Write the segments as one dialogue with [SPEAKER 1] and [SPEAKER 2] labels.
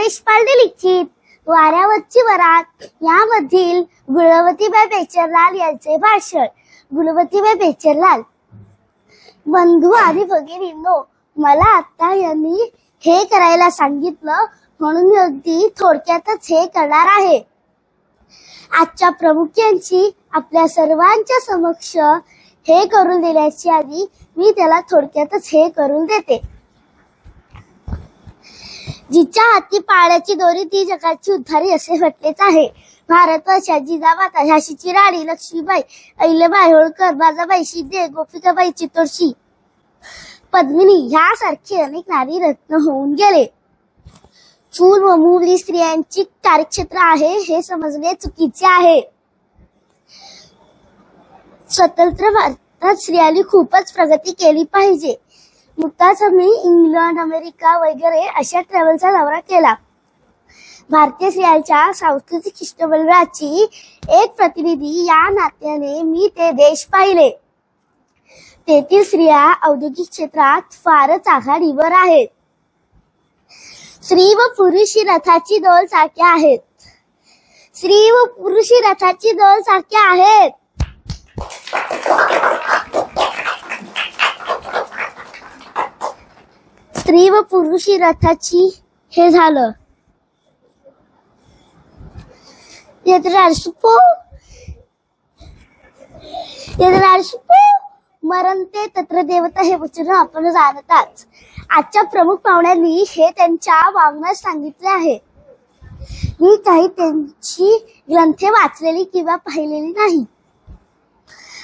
[SPEAKER 1] देशपांडे लिखित वाऱ्यावरची वरात यामधील गुणवतीबाई पेचरलाल यांचे भाषण। गुणवतीबाई पेचरलाल: बंधू आणि भगिनींनो, मला आता यांनी हे करायला सांगितलं म्हणून मी अगदी थोडक्यातच हे करणार आहे। आजच्या प्रमुखांची आपल्या सर्वांच्या समक्ष हे करून देण्याची आधी मी त्याला थोडक्यातच हे करून देते। जिच्या हाती पाळण्याची दोरी ती जगाची उद्धारी असे म्हटलेच आहे। भारतवर्षात जिजामाता, झाशीची राणी लक्ष्मीबाई, अहिल्याबाई होळकर, बाजाबाई शिंदे, गोपिकाबाई चितोडशी, पद्मिनी यासारखे अनेक नारी रत्न होऊन गेले। चूल व मूल ही स्त्रियांची कार्यक्षेत्र आहे हे समजणे चुकीचे आहे। स्वतंत्र भारतात स्त्रियांनी खूपच प्रगती केली पाहिजे। नुकताच आम्ही इंग्लंड, अमेरिका वगैरे अशा ट्रॅव्हलचा दौरा केला। भारतीय स्त्रियांच्या सांस्कृतिक शिष्टमंडळाची एक प्रतिनिधी या नात्याने मी ते देश पाहिले। तेथील स्त्रिया औद्योगिक क्षेत्रात फारच आघाडीवर आहेत। स्त्री व पुरुष ही रथाची दोन चाके आहेत। स्त्री व पुरुष ही रथाची दोन चाके आहेत। स्त्री व पुरुष ही रथाची हे झालं। मरणते तत्र देवता हे वचन आपण जाणताच। आजच्या प्रमुख पाहुण्यांनी हे त्यांच्या वाङ्मयात सांगितले आहे। मी काही त्यांची ग्रंथे वाचलेली किंवा पाहिलेली नाही।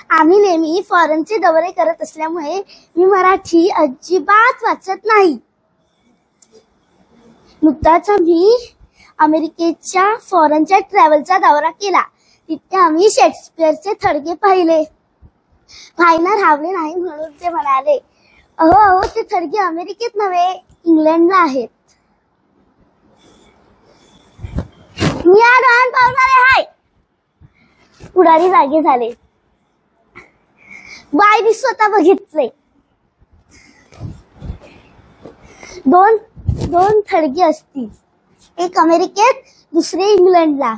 [SPEAKER 1] आम्ही नेहमी फॉरेनचे दौरे करत असल्यामुळे मी मराठी अजिबात वाचत नाही। नुकताच आम्ही अमेरिकेच्या फॉरेनच्या ट्रॅव्हलचा दौरा केला। तिथे आम्ही शेक्सपियरचे थडगे पाहिले। भाईंना राहवले नाही म्हणून ते म्हणाले, अहो ते थडगे अमेरिकेत नव्हे इंग्लंडला आहेत। मी आडवान पावणारे हाय। पुढारी जागे झाले। बाईंनी स्वतः बघितले। दोन थडगे असतील, एक अमेरिकेत दुसरे इंग्लंडला।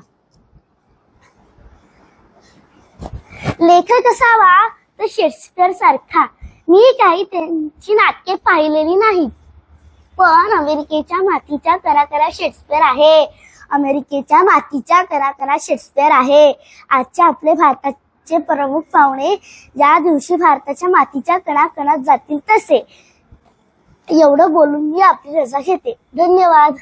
[SPEAKER 1] लेखक असावा तर शेक्सपियर सारखा। मी काही त्यांची नाटके पाहिलेली नाहीत, पण अमेरिकेच्या मातीच्या करा शेक्सपियर आहे। अमेरिकेच्या मातीच्या करा शेक्सपियर आहे। आजच्या आपले भारताचे प्रमुख पाहुणे ज्या दिवशी भारताच्या मातीच्या कणाकणात जातील तसे। एवढं बोलून मी आपली रजा घेते। धन्यवाद।